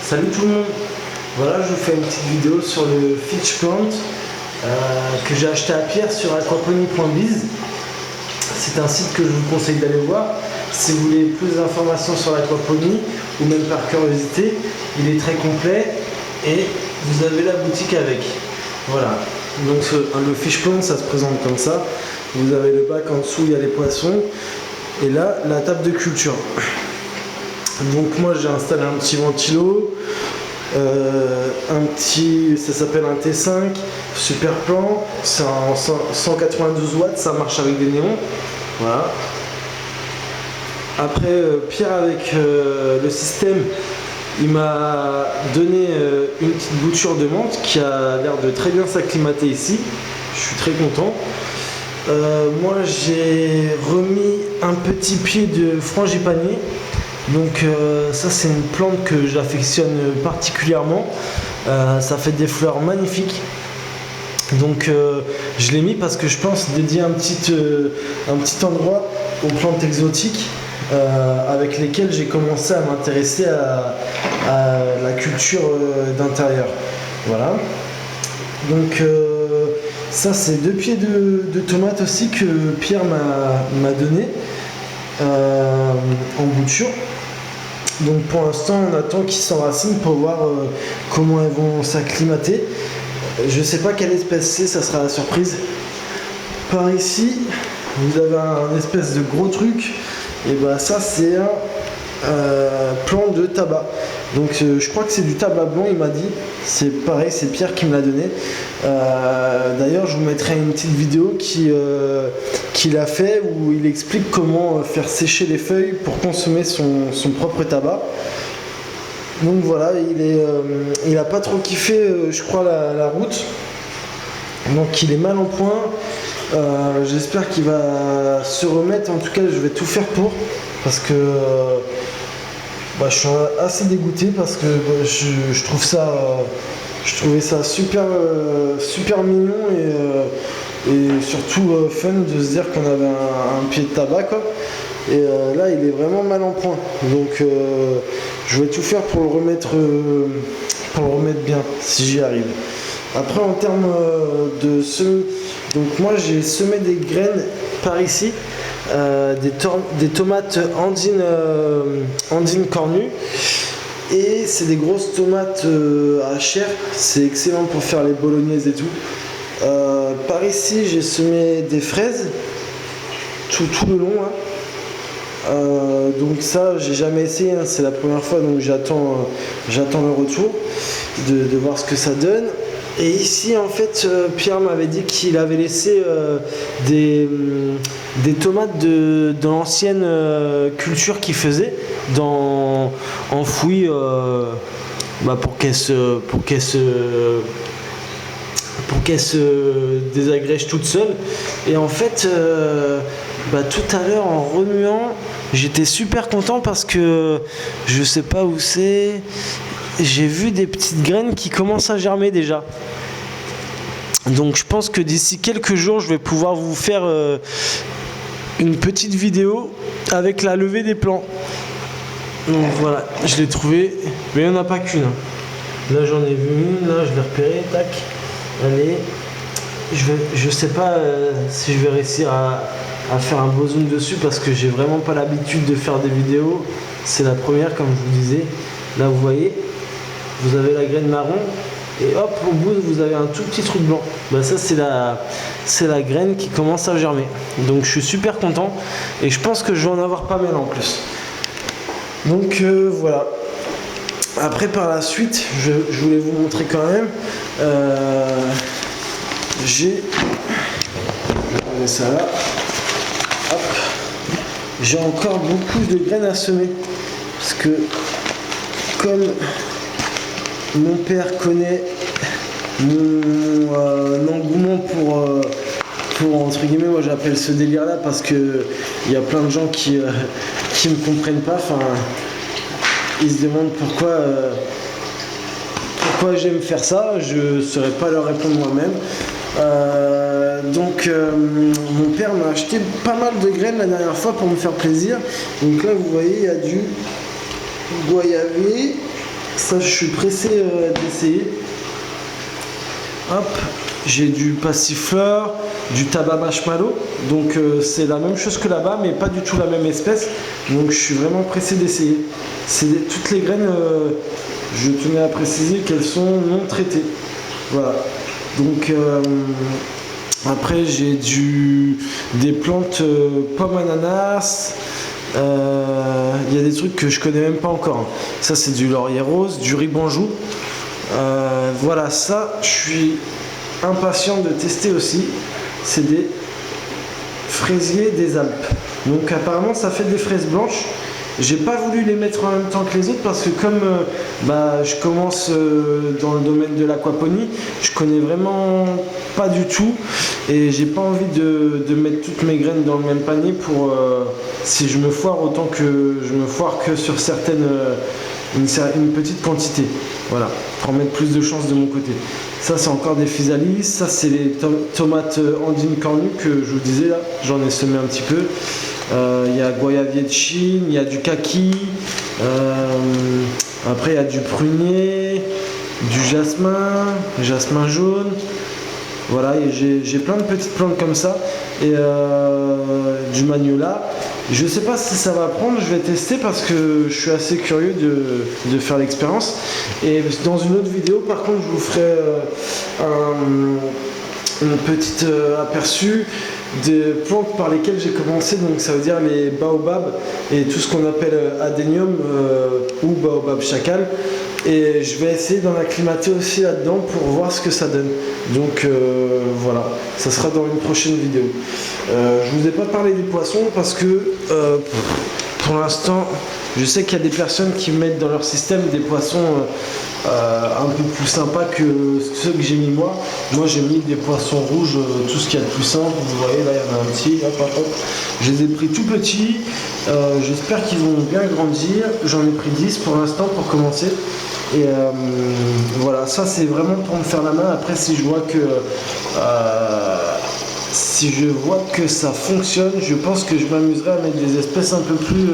Salut tout le monde. Voilà, je vous fais une petite vidéo sur le Fish Plant que j'ai acheté à Pierre sur aquaponie.biz. C'est un site que je vous conseille d'aller voir si vous voulez plus d'informations sur l'aquaponie ou même par curiosité. Il est très complet et vous avez la boutique avec. Voilà, donc le Fish Plant ça se présente comme ça. Vous avez le bac en dessous, il y a les poissons et là la table de culture. Donc moi j'ai installé un petit ventilo, ça s'appelle un T5, super plan, c'est en 192 watts, ça marche avec des néons. Voilà. Après Pierre avec le système, il m'a donné une petite bouture de menthe qui a l'air de très bien s'acclimater ici. Je suis très content. Moi j'ai remis un petit pied de frangipanier. Donc ça c'est une plante que j'affectionne particulièrement, ça fait des fleurs magnifiques, donc je l'ai mis parce que je pense dédier un petit endroit aux plantes exotiques avec lesquelles j'ai commencé à m'intéresser à la culture d'intérieur. Voilà, donc ça c'est 2 pieds de tomates aussi que Pierre m'a donné en bouture. Donc pour l'instant on attend qu'ils s'enracinent pour voir comment elles vont s'acclimater. Je sais pas quelle espèce c'est, ça sera la surprise. Par ici vous avez un espèce de gros truc, et bah ça c'est un plant de tabac. Donc je crois que c'est du tabac blanc, il m'a dit. C'est pareil, c'est Pierre qui me l'a donné. D'ailleurs je vous mettrai une petite vidéo qu'il a fait où il explique comment faire sécher les feuilles pour consommer son propre tabac. Donc voilà, il a pas trop kiffé je crois la route. Donc il est mal en point. J'espère qu'il va se remettre. En tout cas je vais tout faire pour, parce que je suis assez dégoûté parce que je trouvais ça super mignon et surtout fun de se dire qu'on avait un pied de tabac quoi. Et là il est vraiment mal en point, donc je vais tout faire pour le remettre bien si j'y arrive. Après en termes de semis, donc moi j'ai semé des graines par ici, des tomates andines cornues, et c'est des grosses tomates à chair, c'est excellent pour faire les bolognaises et tout. Par ici j'ai semé des fraises tout le long hein. Donc ça j'ai jamais essayé hein, c'est la première fois, donc j'attends le retour de voir ce que ça donne. Et ici en fait Pierre m'avait dit qu'il avait laissé des tomates de l'ancienne culture qu'il faisait enfouies pour qu'elles se désagrègent toutes seules. Et en fait tout à l'heure en remuant j'étais super content parce que je sais pas où c'est, j'ai vu des petites graines qui commencent à germer déjà. Donc je pense que d'ici quelques jours je vais pouvoir vous faire une petite vidéo avec la levée des plants. Donc voilà, je l'ai trouvé, mais il n'y en a pas qu'une. Là j'en ai vu une, là je l'ai repérée, tac. Allez, je sais pas si je vais réussir à faire un beau zoom dessus parce que j'ai vraiment pas l'habitude de faire des vidéos. C'est la première comme je vous disais. Là vous voyez, vous avez la graine marron et hop au bout vous avez un tout petit truc blanc. Ça c'est la graine qui commence à germer. Donc je suis super content et je pense que je vais en avoir pas mal en plus. Donc voilà. Après par la suite je voulais vous montrer quand même j'ai ça là. Hop. J'ai encore beaucoup de graines à semer parce que comme mon père connaît mon engouement pour entre guillemets, moi j'appelle ce délire là parce que il y a plein de gens qui me comprennent pas, enfin ils se demandent pourquoi j'aime faire ça, je saurais pas leur répondre moi-même. Donc mon père m'a acheté pas mal de graines la dernière fois pour me faire plaisir. Donc là vous voyez il y a du goyavier, Ça, je suis pressé d'essayer. Hop, j'ai du passifleur, du tabac marshmallow. Donc c'est la même chose que là-bas, mais pas du tout la même espèce. Donc je suis vraiment pressé d'essayer. Toutes les graines, je tenais à préciser qu'elles sont non traitées. Voilà. Donc après j'ai des plantes pommes ananas. Il y a des trucs que je connais même pas encore. Ça c'est du laurier rose, du ribanjou. Voilà, ça je suis impatient de tester aussi. C'est des fraisiers des Alpes. Donc apparemment ça fait des fraises blanches. J'ai pas voulu les mettre en même temps que les autres parce que comme je commence dans le domaine de l'aquaponie, je connais vraiment pas du tout et j'ai pas envie de mettre toutes mes graines dans le même panier pour si je me foire autant que je me foire que sur une petite quantité. Voilà, pour mettre plus de chance de mon côté. Ça c'est encore des physalis, ça c'est les tomates andines cornues que je vous disais là, j'en ai semé un petit peu. Il y a goyavier de Chine, il y a du kaki, après il y a du prunier, du jasmin jaune. Voilà, et j'ai plein de petites plantes comme ça et du magnolia. Je sais pas si ça va prendre, je vais tester parce que je suis assez curieux de faire l'expérience. Et dans une autre vidéo, par contre, je vous ferai une petite aperçu des plantes par lesquelles j'ai commencé, donc ça veut dire les baobabs et tout ce qu'on appelle adénium ou baobab chacal. Et je vais essayer d'en acclimater aussi là-dedans pour voir ce que ça donne. Donc voilà, ça sera dans une prochaine vidéo. Je vous ai pas parlé des poissons parce que pour l'instant, je sais qu'il y a des personnes qui mettent dans leur système des poissons un peu plus sympas que ceux que j'ai mis moi. Moi j'ai mis des poissons rouges, tout ce qu'il y a de plus simple. Vous voyez là, il y en a un petit, hop, hop, hop. Je les ai pris tout petits. J'espère qu'ils vont bien grandir. J'en ai pris 10 pour l'instant pour commencer. Et voilà, ça c'est vraiment pour me faire la main. Après si je vois que ça fonctionne, je pense que je m'amuserai à mettre des espèces un peu plus